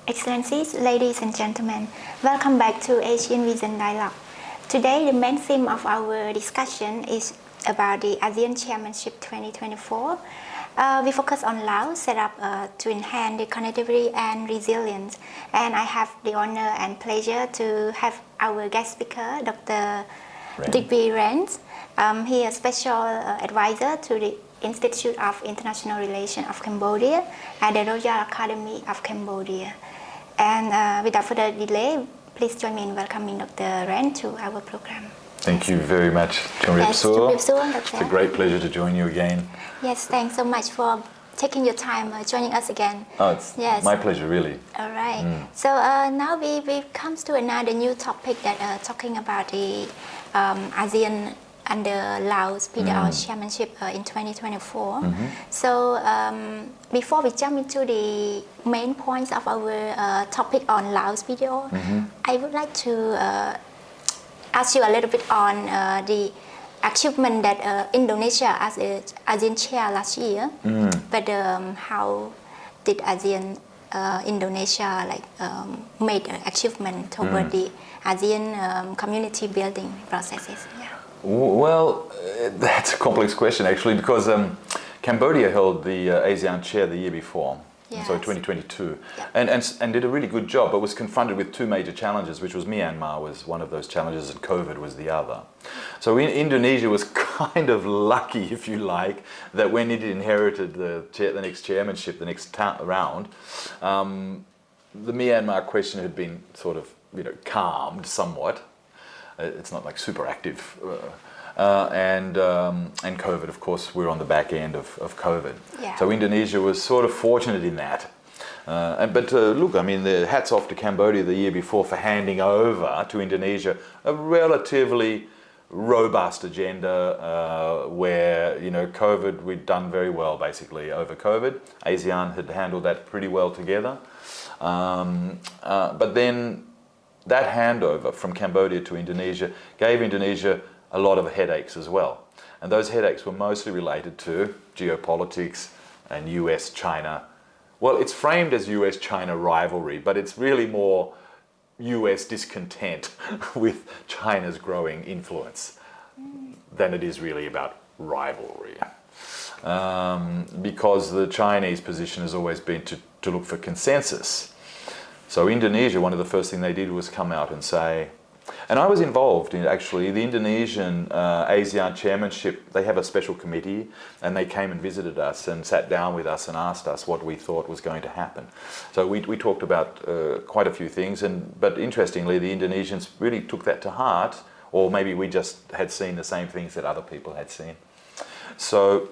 Excellencies, ladies and gentlemen, welcome back to Asian Vision Dialogue. Today, the main theme of our discussion is about the ASEAN Chairmanship 2024. We focus on Laos, set up to enhance the connectivity and resilience. And I have the honor and pleasure to have our guest speaker, Dr. Digby Rens. He is a special advisor to the Institute of International Relations of Cambodia at the Royal Academy of Cambodia. And without further delay, please join me in welcoming Dr. Ren to our program. Thank you very much, Yes, It's a great pleasure to join you again. Yes, thanks so much for taking your time joining us again. Oh, it's my pleasure, really. All right. So now we comes to another new topic that talking about the ASEAN under Laos PDL Chairmanship in 2024. So before we jump into the main points of our topic on Laos PDL, I would like to ask you a little bit on the achievement that Indonesia as a ASEAN chair last year. But how did ASEAN Indonesia made an achievement toward the ASEAN community building processes? Yeah. Well, that's a complex question actually, because Cambodia held the ASEAN chair the year before, yes. so 2022, Yep. and did a really good job, but was confronted with two major challenges, which was Myanmar was one of those challenges and COVID was the other. So Indonesia was kind of lucky, if you like, that when it inherited the next chairmanship, the next round, the Myanmar question had been sort of calmed somewhat. It's not like super active, and COVID, of course, we're on the back end of COVID. Yeah. So Indonesia was sort of fortunate in that. But look, I mean, the hats off to Cambodia the year before for handing over to Indonesia a relatively robust agenda where, COVID, we'd done very well basically over COVID. ASEAN had handled that pretty well together. But then that handover from Cambodia to Indonesia gave Indonesia a lot of headaches as well. And those headaches were mostly related to geopolitics and US-China. Well, it's framed as US-China rivalry, but it's really more US discontent with China's growing influence than it is really about rivalry. Because the Chinese position has always been to look for consensus. So Indonesia, one of the first things they did was come out and say, and I was involved in actually the Indonesian ASEAN chairmanship. They have a special committee and they came and visited us and sat down with us and asked us what we thought was going to happen. So we talked about quite a few things, but interestingly the Indonesians really took that to heart, or maybe we just had seen the same things that other people had seen. So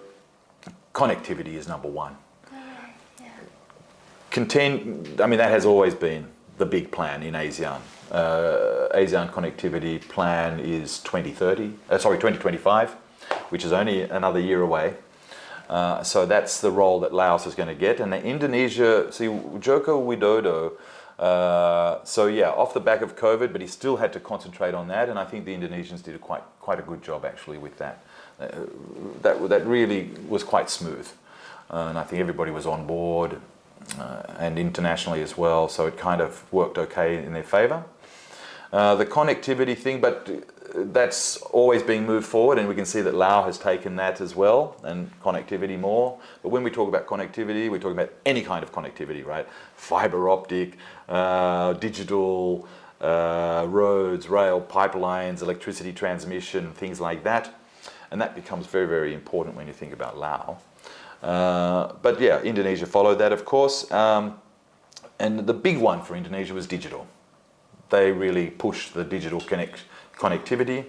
connectivity is number one. That has always been the big plan in ASEAN. ASEAN connectivity plan is 2025, which is only another year away. So that's the role that Laos is going to get. And Indonesia, Joko Widodo, off the back of COVID, but he still had to concentrate on that. And I think the Indonesians did quite a good job actually with that. That really was quite smooth. And I think everybody was on board. And internationally as well, so it kind of worked okay in their favour. The connectivity thing, but that's always being moved forward, and we can see that Laos has taken that as well, and connectivity more. But when we talk about connectivity, we're talking about any kind of connectivity, right? Fibre optic, digital, roads, rail, pipelines, electricity transmission, things like that. And that becomes very, very important when you think about Laos. But yeah, Indonesia followed that, of course, and the big one for Indonesia was digital. They really pushed the digital connectivity,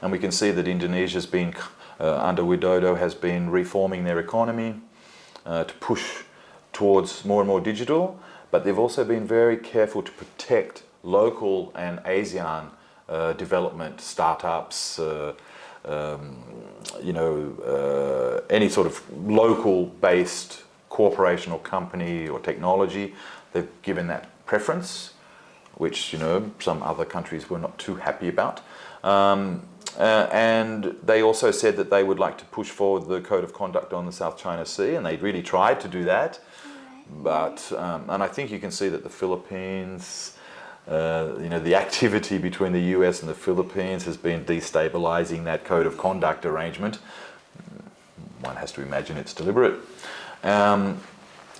and we can see that Indonesia's been, under Widodo, has been reforming their economy to push towards more and more digital, but they've also been very careful to protect local and ASEAN development, startups, any sort of local-based corporation or company or technology. They've given that preference, which some other countries were not too happy about. And they also said that they would like to push forward the code of conduct on the South China Sea, and they really tried to do that. But and I think you can see that the Philippines, the activity between the US and the Philippines has been destabilizing that code of conduct arrangement. One has to imagine it's deliberate.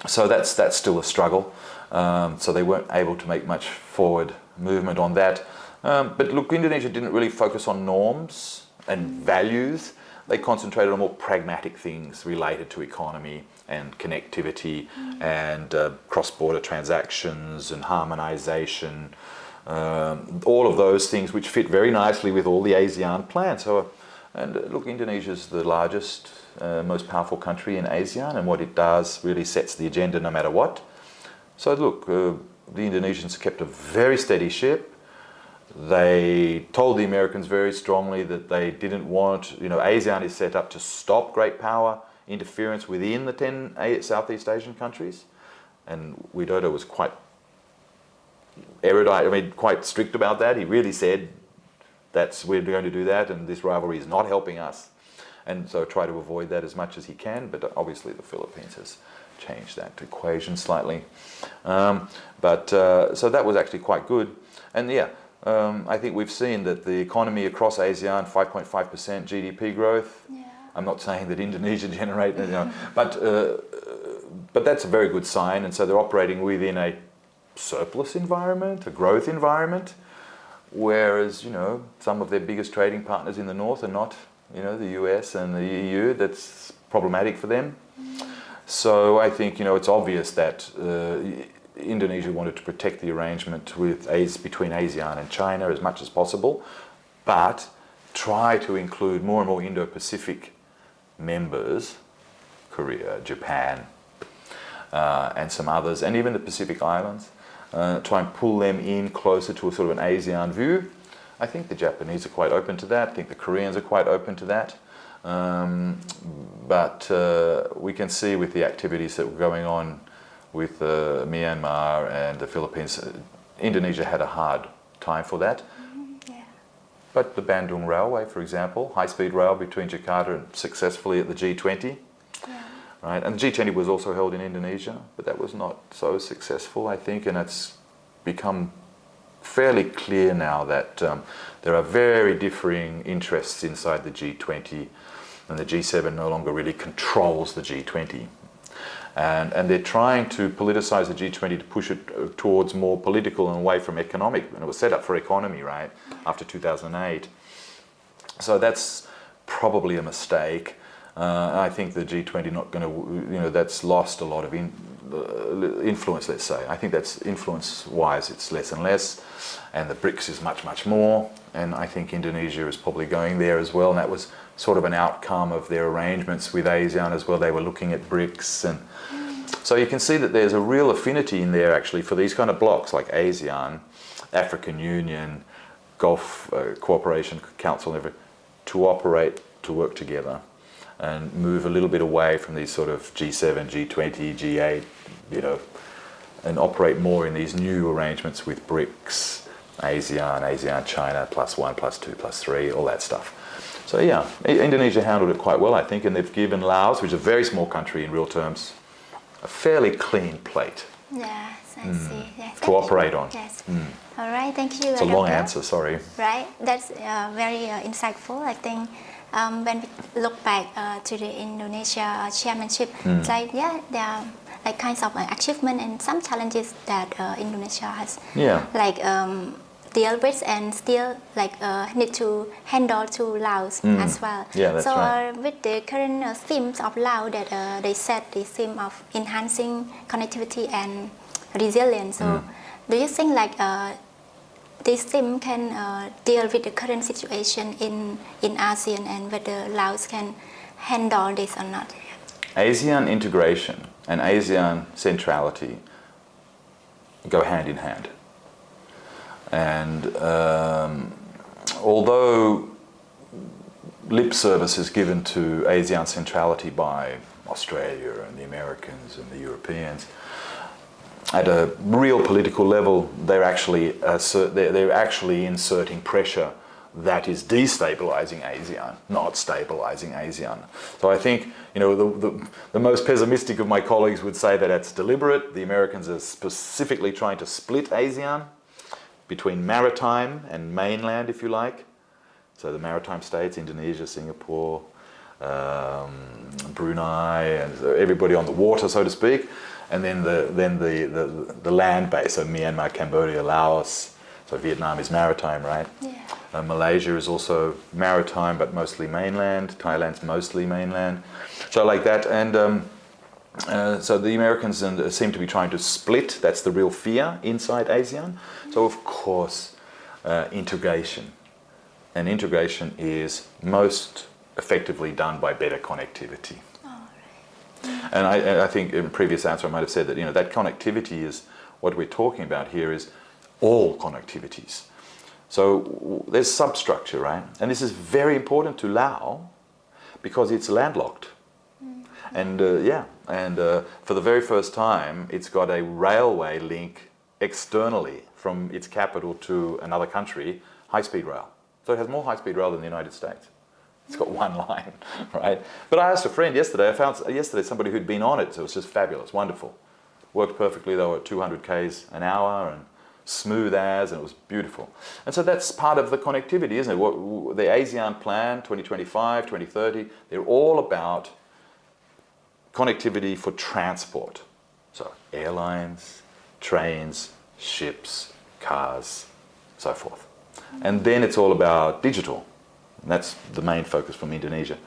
So that's still a struggle. So they weren't able to make much forward movement on that. But look, Indonesia didn't really focus on norms and values. They concentrated on more pragmatic things related to economy and connectivity and cross-border transactions and harmonization, all of those things which fit very nicely with all the ASEAN plans. So, look, Indonesia is the largest, most powerful country in ASEAN, and what it does really sets the agenda no matter what. So look, the Indonesians kept a very steady ship. They told the Americans very strongly that they didn't want, ASEAN is set up to stop great power interference within the 10 Southeast Asian countries. And Widodo was quite erudite, quite strict about that. He really said, we're going to do that, and this rivalry is not helping us. And so try to avoid that as much as he can, but obviously the Philippines has changed that equation slightly. So that was actually quite good. And I think we've seen that the economy across ASEAN, 5.5% GDP growth. Yeah. I'm not saying that Indonesia generated, but that's a very good sign. And so they're operating within a surplus environment, a growth environment, whereas, some of their biggest trading partners in the north are not, the US and the EU. That's problematic for them. So I think, it's obvious that Indonesia wanted to protect the arrangement between ASEAN and China as much as possible, but try to include more and more Indo-Pacific members, Korea, Japan, and some others, and even the Pacific Islands, try and pull them in closer to a sort of an ASEAN view. I think the Japanese are quite open to that. I think the Koreans are quite open to that. But we can see with the activities that were going on with Myanmar and the Philippines, Indonesia had a hard time for that. Yeah. But the Bandung Railway, for example, high-speed rail between Jakarta and successfully at the G20, right? And the G20 was also held in Indonesia, but that was not so successful, I think, and it's become fairly clear now that there are very differing interests inside the G20, and the G7 no longer really controls the G20. And they're trying to politicize the G20 to push it towards more political and away from economic. And it was set up for economy, right, after 2008. So that's probably a mistake. I think the G20 not going to, that's lost a lot of influence, let's say. I think that's influence-wise, it's less and less. And the BRICS is much, much more. And I think Indonesia is probably going there as well. And that was sort of an outcome of their arrangements with ASEAN as well. They were looking at BRICS. And so you can see that there's a real affinity in there actually for these kind of blocks like ASEAN, African Union, Gulf Cooperation Council, and everything, to operate, to work together and move a little bit away from these sort of G7, G20, G8, and operate more in these new arrangements with BRICS, ASEAN, China, +1, +2, +3, all that stuff. So Indonesia handled it quite well, I think, and they've given Laos, which is a very small country in real terms, a fairly clean plate. Yes, I see. Yes, to operate on. Yes. All right, thank you. It's a long answer, sorry. Right, that's very insightful. I think when we look back to the Indonesia chairmanship, it's like, there are like kinds of achievement and some challenges that Indonesia has deal with and still need to handle to Laos as well. Yeah, that's right. With the current themes of Laos that they set the theme of enhancing connectivity and resilience. So do you think this theme can deal with the current situation in ASEAN and whether Laos can handle this or not? ASEAN integration and ASEAN centrality go hand in hand. And although lip service is given to ASEAN centrality by Australia and the Americans and the Europeans, at a real political level, they're actually inserting pressure that is destabilizing ASEAN, not stabilizing ASEAN. So I think, you know, the most pessimistic of my colleagues would say that that's deliberate. The Americans are specifically trying to split ASEAN between maritime and mainland, if you like. So the maritime states, Indonesia, Singapore, Brunei, and everybody on the water, so to speak, and then the land base, so Myanmar, Cambodia, Laos. So Vietnam is maritime, right? Yeah. Malaysia is also maritime, but mostly mainland. Thailand's mostly mainland. So like that, and so the Americans seem to be trying to split. That's the real fear inside ASEAN. So of course, integration. And integration is most effectively done by better connectivity. And I think in a previous answer I might have said that, you know, that connectivity is what we're talking about here is all connectivities. So there's substructure, right? And this is very important to Laos because it's landlocked. And for the very first time, it's got a railway link externally from its capital to another country, high-speed rail. So it has more high-speed rail than the United States. It's got one line, right? But I asked a friend yesterday, I found yesterday somebody who'd been on it, so it was just fabulous, wonderful. Worked perfectly, they were at 200 k's an hour and smooth as, and it was beautiful. And so that's part of the connectivity, isn't it? What, the ASEAN plan, 2025, 2030, they're all about connectivity for transport. So airlines, trains, ships, cars, so forth. And then it's all about digital. And that's the main focus from Indonesia.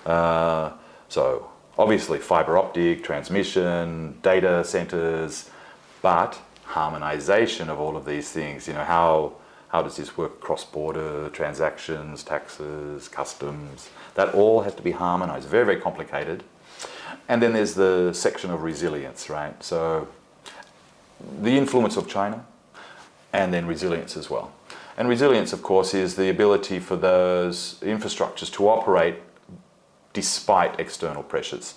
So obviously fiber optic, transmission, data centers, but harmonization of all of these things. You know, how does this work cross-border transactions, taxes, customs? That all has to be harmonized. Very, very complicated. And then there's the section of resilience, right? So the influence of China and then resilience as well. And resilience, of course, is the ability for those infrastructures to operate despite external pressures.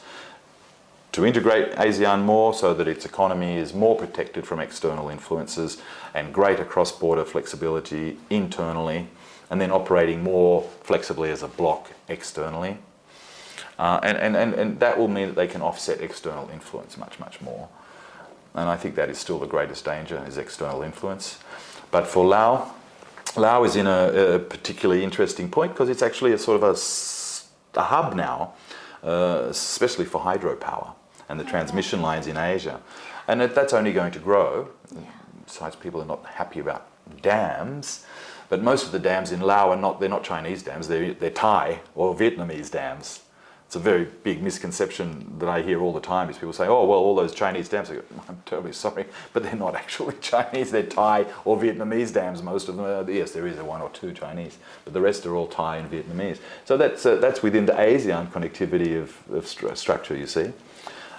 To integrate ASEAN more so that its economy is more protected from external influences and greater cross-border flexibility internally, and then operating more flexibly as a bloc externally. And that will mean that they can offset external influence much, much more. And I think that is still the greatest danger, is external influence. But for Laos is in a particularly interesting point because it's actually a sort of a hub now, especially for hydropower and the transmission lines in Asia. And that's only going to grow. Besides, people are not happy about dams, but most of the dams in Laos they're not Chinese dams, they're Thai or Vietnamese dams. It's a very big misconception that I hear all the time is people say, oh, well, all those Chinese dams, I go, I'm terribly sorry, but they're not actually Chinese, they're Thai or Vietnamese dams, most of them are. Yes, there is one or two Chinese, but the rest are all Thai and Vietnamese. So that's within the ASEAN connectivity of structure, you see.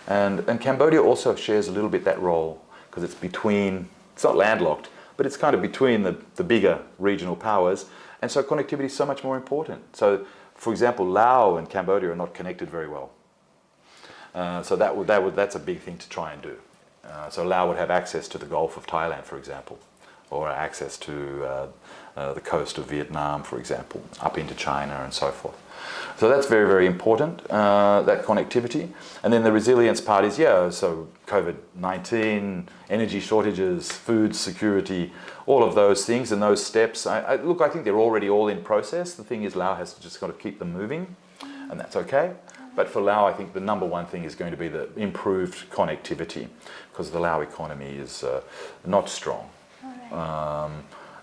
And Cambodia also shares a little bit that role, because it's not landlocked, but it's kind of between the bigger regional powers, and so connectivity is so much more important. So, for example, Laos and Cambodia are not connected very well. So that's a big thing to try and do. So Laos would have access to the Gulf of Thailand, for example, or access to the coast of Vietnam, for example, up into China and so forth. So that's very, very important, that connectivity. And then the resilience part is, so COVID-19, energy shortages, food security, all of those things and those steps. I think they're already all in process. The thing is, Laos has to just got to keep them moving, and that's okay. But for Laos, I think the number one thing is going to be the improved connectivity, because the Lao economy is not strong.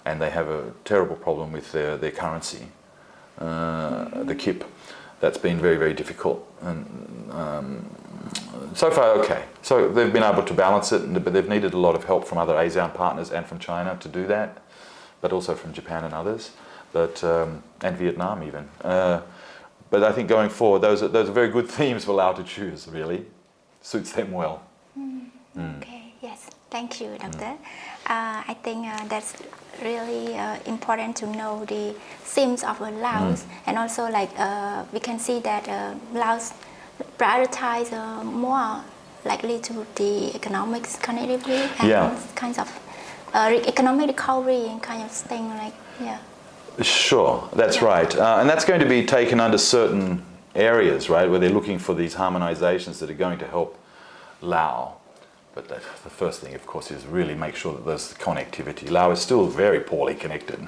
And they have a terrible problem with their currency, the kip. That's been very, very difficult. And so far, okay. So they've been able to balance it, but they've needed a lot of help from other ASEAN partners and from China to do that, but also from Japan and others, and Vietnam even. But I think going forward, those are very good themes for Laos to choose, really. Suits them well. Okay, yes. Thank you, Doctor. I think that's really important to know the themes of Laos, and also we can see that Laos prioritize more likely to the economic connectivity and kinds of economic recovery and kind of thing Sure, that's right. And that's going to be taken under certain areas, right, where they're looking for these harmonizations that are going to help Laos. But the first thing, of course, is really make sure that there's connectivity. Laos is still very poorly connected.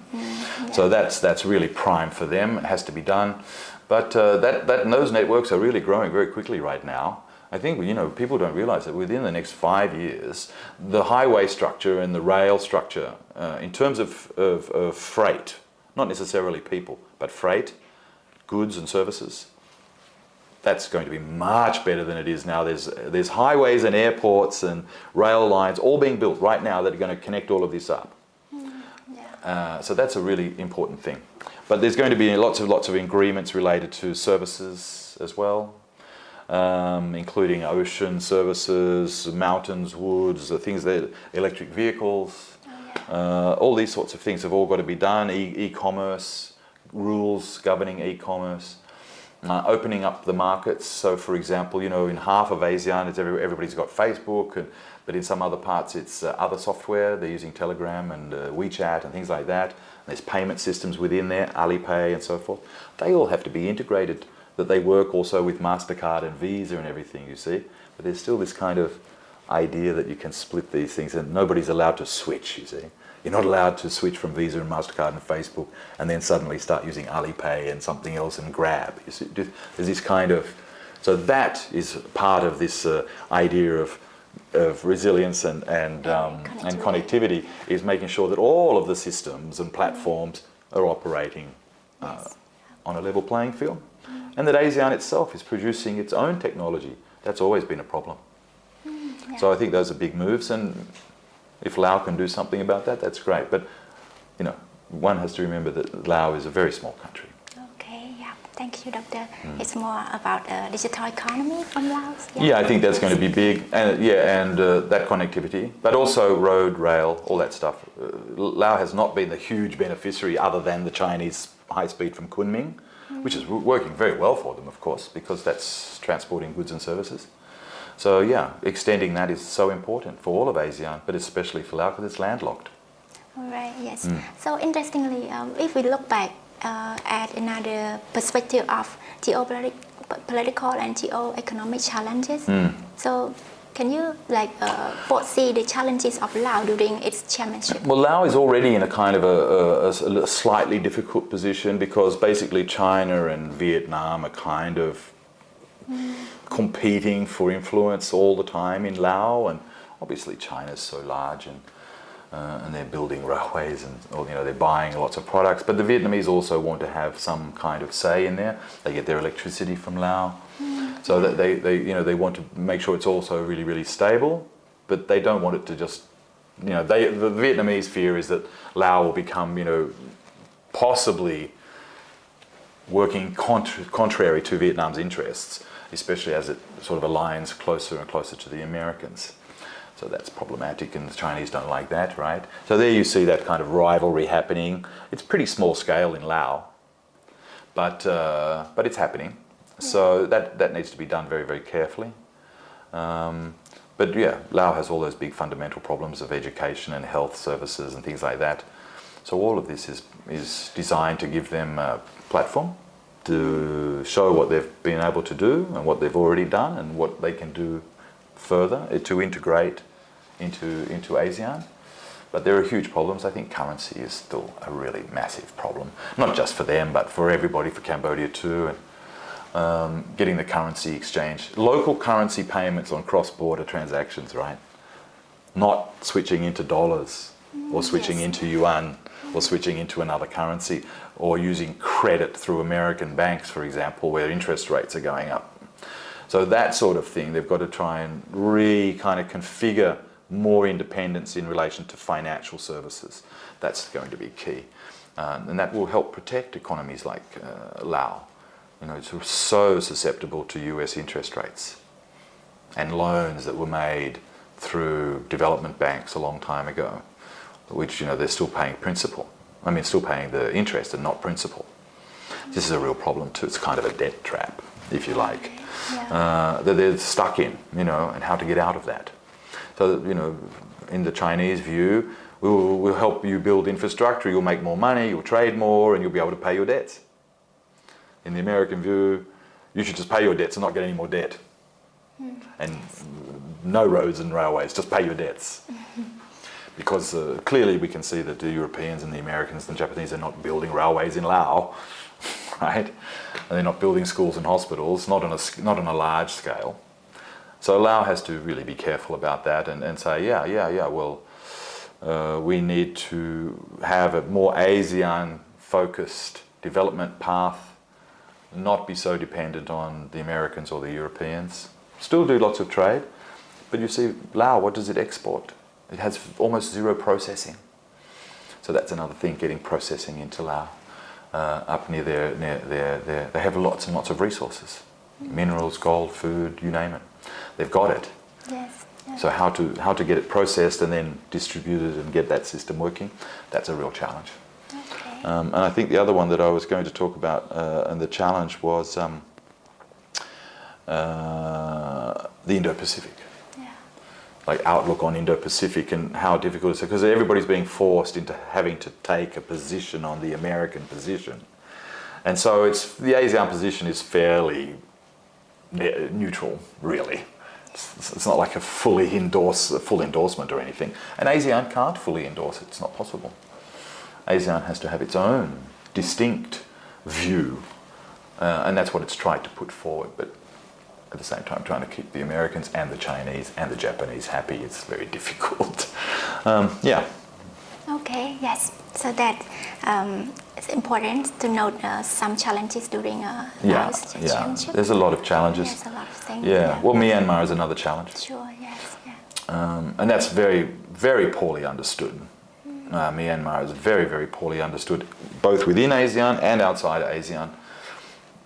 So that's really prime for them. It has to be done. But those networks are really growing very quickly right now. I think, people don't realize that within the next 5 years, the highway structure and the rail structure, in terms of freight, not necessarily people, but freight, goods and services, that's going to be much better than it is now. There's highways and airports and rail lines all being built right now that are going to connect all of this up. So that's a really important thing. But there's going to be lots of agreements related to services as well, including ocean services, mountains, woods, things that electric vehicles, all these sorts of things have all got to be done. E-commerce, rules governing e-commerce. Opening up the markets. So, for example, in half of ASEAN, everybody's got Facebook, but in some other parts, it's other software. They're using Telegram and WeChat and things like that. And there's payment systems within there, Alipay and so forth. They all have to be integrated. That they work also with MasterCard and Visa and everything. You see, but there's still this kind of idea that you can split these things, and nobody's allowed to switch. You see. You're not allowed to switch from Visa and MasterCard and Facebook and then suddenly start using Alipay and something else and Grab. You see, there's this kind of... So that is part of this idea of resilience and connectivity, is making sure that all of the systems and platforms are operating on a level playing field. And that ASEAN itself is producing its own technology. That's always been a problem. So I think those are big moves, and if Laos can do something about that, that's great. But, one has to remember that Laos is a very small country. Okay, yeah. Thank you, Doctor. It's more about digital economy from Laos. Yeah, I think that's going to be big. And that connectivity, but also road, rail, all that stuff. Laos has not been the huge beneficiary other than the Chinese high speed from Kunming, which is working very well for them, of course, because that's transporting goods and services. So extending that is so important for all of ASEAN, but especially for Laos because it's landlocked. All right, yes. So interestingly, if we look back at another perspective of geopolitical and geo-economic challenges, so can you foresee the challenges of Laos during its chairmanship? Well, Laos is already in a kind of a slightly difficult position because basically China and Vietnam are kind of competing for influence all the time in Laos, and obviously China's so large, and they're building railways and they're buying lots of products. But the Vietnamese also want to have some kind of say in there. They get their electricity from Laos, so that they want to make sure it's also really, really stable. But they don't want it to just the Vietnamese fear is that Laos will become possibly working contrary to Vietnam's interests, especially as it sort of aligns closer and closer to the Americans. So that's problematic, and the Chinese don't like that, right? So there you see that kind of rivalry happening. It's pretty small scale in Laos, but it's happening. So that needs to be done very, very carefully. But Laos has all those big fundamental problems of education and health services and things like that. So all of this is designed to give them a platform to show what they've been able to do and what they've already done and what they can do further to integrate into ASEAN. But there are huge problems. I think currency is still a really massive problem, not just for them, but for everybody, for Cambodia too. And getting the currency exchange, local currency payments on cross-border transactions, right? Not switching into dollars or switching into yuan or switching into another currency, or using credit through American banks, for example, where interest rates are going up. So that sort of thing, they've got to try and kind of configure more independence in relation to financial services. That's going to be key. And that will help protect economies like Laos. It's so susceptible to US interest rates and loans that were made through development banks a long time ago, which, they're still paying principal. Still paying the interest and not principal. This is a real problem too. It's kind of a debt trap, if you like, that they're stuck in, and how to get out of that. So, in the Chinese view, We'll help you build infrastructure, you'll make more money, you'll trade more, and you'll be able to pay your debts. In the American view, you should just pay your debts and not get any more debt. And no roads and railways, just pay your debts. Because clearly we can see that the Europeans and the Americans and the Japanese are not building railways in Laos, right? And they're not building schools and hospitals, not on a large scale. So Laos has to really be careful about that and say, well, we need to have a more ASEAN-focused development path, not be so dependent on the Americans or the Europeans. Still do lots of trade, but you see, Laos, what does it export? It has almost zero processing. So that's another thing, getting processing into Laos. Up near there, they have lots and lots of resources. Minerals, gold, food, you name it. They've got it. Yes. Yes. So how to get it processed and then distributed and get that system working, that's a real challenge. Okay. And I think the other one that I was going to talk about, and the challenge was the Indo-Pacific. Yeah. Like outlook on Indo-Pacific and how difficult it is, because everybody's being forced into having to take a position on the American position. And so the ASEAN position is fairly neutral, really. It's not like a full endorsement or anything. And ASEAN can't fully endorse it, it's not possible. ASEAN has to have its own distinct view, and that's what it's tried to put forward, but at the same time trying to keep the Americans and the Chinese and the Japanese happy. It's very difficult. Yeah. Okay, yes. So that it's important to note some challenges during Laos chairmanship. There's a lot of challenges. Yes, a lot of things. Yeah. Well, Myanmar is another challenge. Sure, yes, yeah. And that's very, very poorly understood. Myanmar is very, very poorly understood, both within ASEAN and outside ASEAN.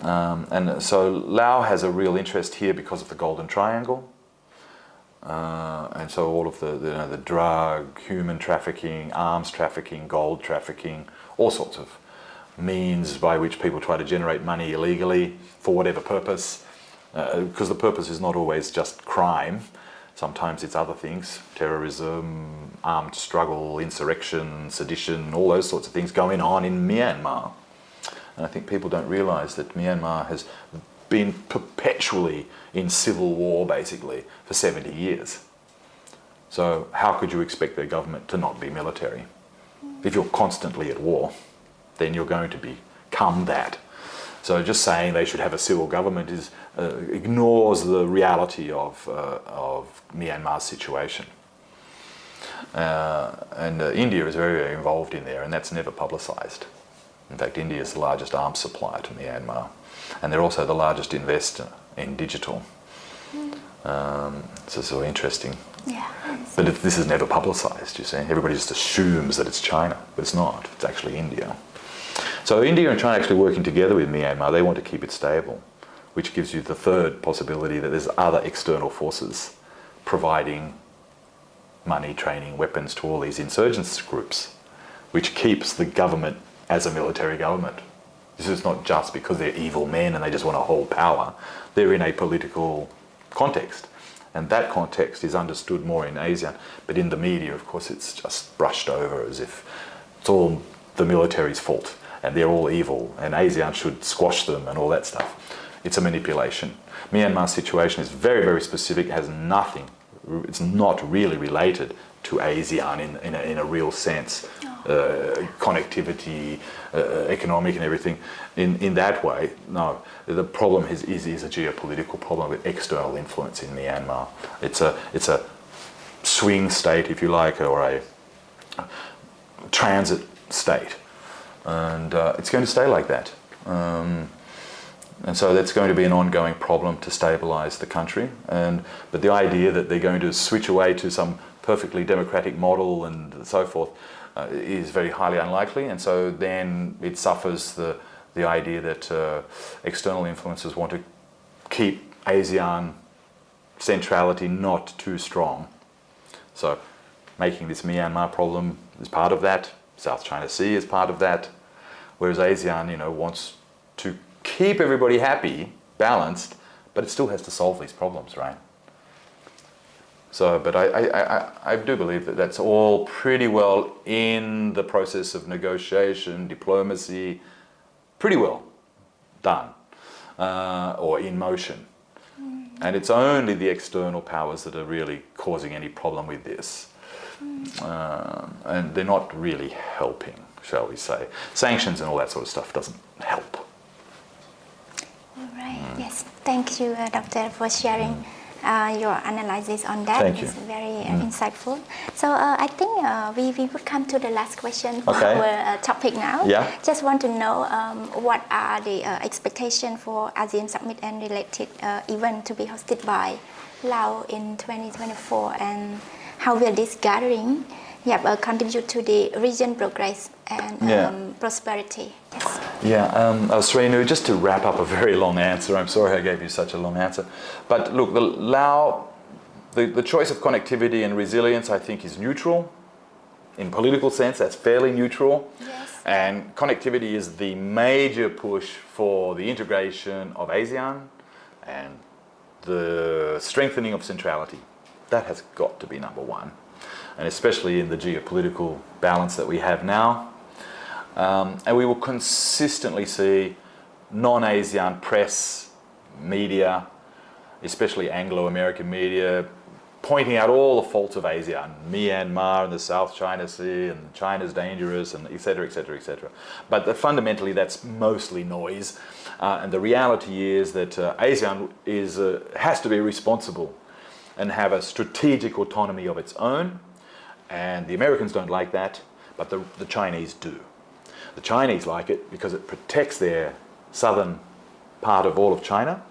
And so Laos has a real interest here because of the Golden Triangle. And so all of the drug, human trafficking, arms trafficking, gold trafficking, all sorts of means by which people try to generate money illegally for whatever purpose, because the purpose is not always just crime. Sometimes it's other things, terrorism, armed struggle, insurrection, sedition, all those sorts of things going on in Myanmar. And I think people don't realise that Myanmar has been perpetually in civil war, basically, for 70 years. So how could you expect their government to not be military? If you're constantly at war, then you're going to become that. So just saying they should have a civil government ignores the reality of Myanmar's situation. And India is very, very involved in there, and that's never publicised. In fact, India is the largest arms supplier to Myanmar, and they're also the largest investor in digital. So it's so interesting. Yeah. But this is never publicised, you see. Everybody just assumes that it's China, but it's not. It's actually India. So India and China actually working together with Myanmar, they want to keep it stable, which gives you the third possibility that there's other external forces providing money, training, weapons to all these insurgents groups, which keeps the government as a military government. This is not just because they're evil men and they just want to hold power. They're in a political context. And that context is understood more in ASEAN. But in the media, of course, it's just brushed over as if it's all the military's fault and they're all evil and ASEAN should squash them and all that stuff. It's a manipulation. Myanmar's situation is very, very specific. It has nothing, it's not really related to ASEAN in a real sense. Connectivity, economic and everything. In that way, no. The problem is a geopolitical problem with external influence in Myanmar. It's a swing state, if you like, or a transit state. And it's going to stay like that. And so that's going to be an ongoing problem to stabilise the country. But the idea that they're going to switch away to some perfectly democratic model and so forth is very highly unlikely. And so then it suffers the idea that external influences want to keep ASEAN centrality not too strong. So making this Myanmar problem is part of that. South China Sea is part of that. Whereas ASEAN, wants to keep everybody happy, balanced, but it still has to solve these problems, right? So, but I do believe that that's all pretty well in the process of negotiation, diplomacy, pretty well done or in motion. And it's only the external powers that are really causing any problem with this. And they're not really helping, shall we say. Sanctions and all that sort of stuff doesn't help. All right. Yes. Thank you, Doctor, for sharing your analysis on that. Thank you. It's very insightful. So I think we would come to the last question for Okay. our topic now. Yeah. Just want to know what are the expectations for ASEAN Summit and related event to be hosted by Laos in 2024, and how will this gathering contribute to the region progress and prosperity? Yes. Yeah, Srinu, just to wrap up a very long answer, I'm sorry I gave you such a long answer. But look, the Laos, the choice of connectivity and resilience, I think, is neutral. In political sense, that's fairly neutral. Yes. And connectivity is the major push for the integration of ASEAN and the strengthening of centrality. That has got to be number one. And especially in the geopolitical balance that we have now. And we will consistently see non-ASEAN press, media, especially Anglo-American media, pointing out all the faults of ASEAN, Myanmar and the South China Sea, and China's dangerous, and et cetera, et cetera, et cetera. But fundamentally, that's mostly noise. And the reality is that ASEAN has to be responsible and have a strategic autonomy of its own. And the Americans don't like that, but the Chinese do. The Chinese like it because it protects their southern part of all of China.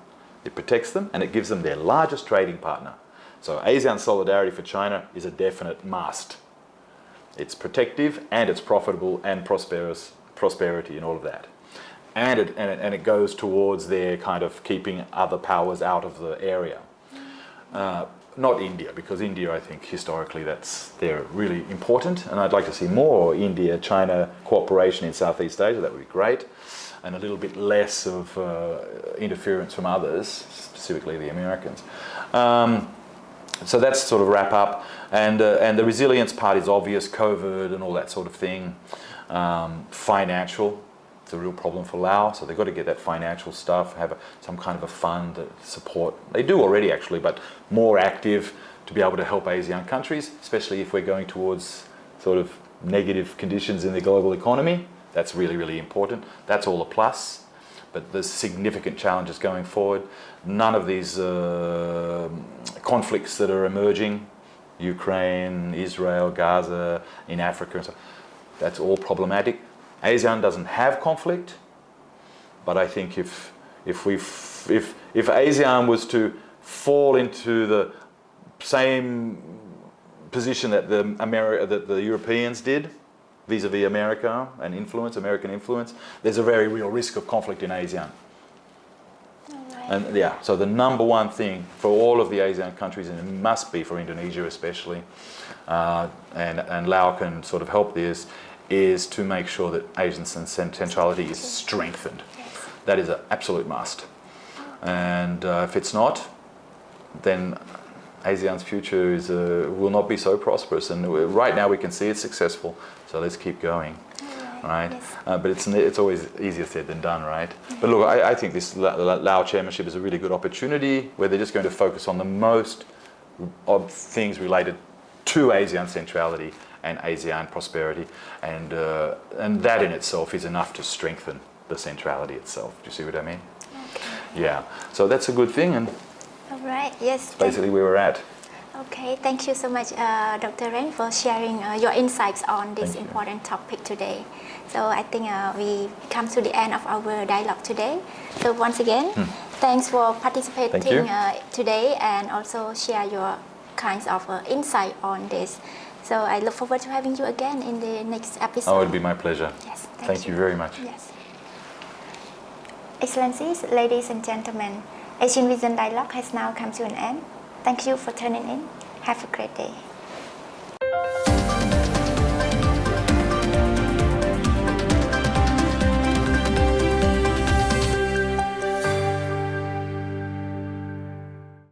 It protects them and it gives them their largest trading partner. So ASEAN solidarity for China is a definite must. It's protective and it's profitable and prosperity and all of that. And it goes towards their kind of keeping other powers out of the area. Not India, because India, I think, historically, they're really important, and I'd like to see more India-China cooperation in Southeast Asia. That would be great, and a little bit less of interference from others, specifically the Americans. So that's sort of wrap up, and the resilience part is obvious, COVID and all that sort of thing. Financial. It's a real problem for Laos, so they've got to get that financial stuff, have some kind of a fund that support. They do already actually, but more active to be able to help ASEAN countries, especially if we're going towards sort of negative conditions in the global economy. That's really, really important. That's all a plus, but there's significant challenges going forward. None of these conflicts that are emerging, Ukraine, Israel, Gaza, in Africa, and so, that's all problematic. ASEAN doesn't have conflict, but I think if ASEAN was to fall into the same position that the Europeans did, vis-a-vis America and American influence, there's a very real risk of conflict in ASEAN. Right. And yeah, so the number one thing for all of the ASEAN countries, and it must be for Indonesia especially, and Laos can sort of help this, is to make sure that Asian centrality is strengthened. Yes. That is an absolute must. And if it's not, then ASEAN's future will not be so prosperous. And right now we can see it's successful, so let's keep going. Right? Yes. But it's always easier said than done, right? But look, I think this Laos chairmanship is a really good opportunity where they're just going to focus on the most of things related to ASEAN centrality and ASEAN prosperity, and that in itself is enough to strengthen the centrality itself. Do you see what I mean? Okay. Yeah. So that's a good thing, and all right. Yes. basically where we're at. Okay. Thank you so much, Dr. Ren, for sharing your insights on this important topic today. So I think we come to the end of our dialogue today. So once again, thanks for participating today and also share your kinds of insight on this. So I look forward to having you again in the next episode. Oh, it would be my pleasure. Yes, thank you very much. Yes. Excellencies, ladies and gentlemen, Asian Vision Dialogue has now come to an end. Thank you for tuning in. Have a great day.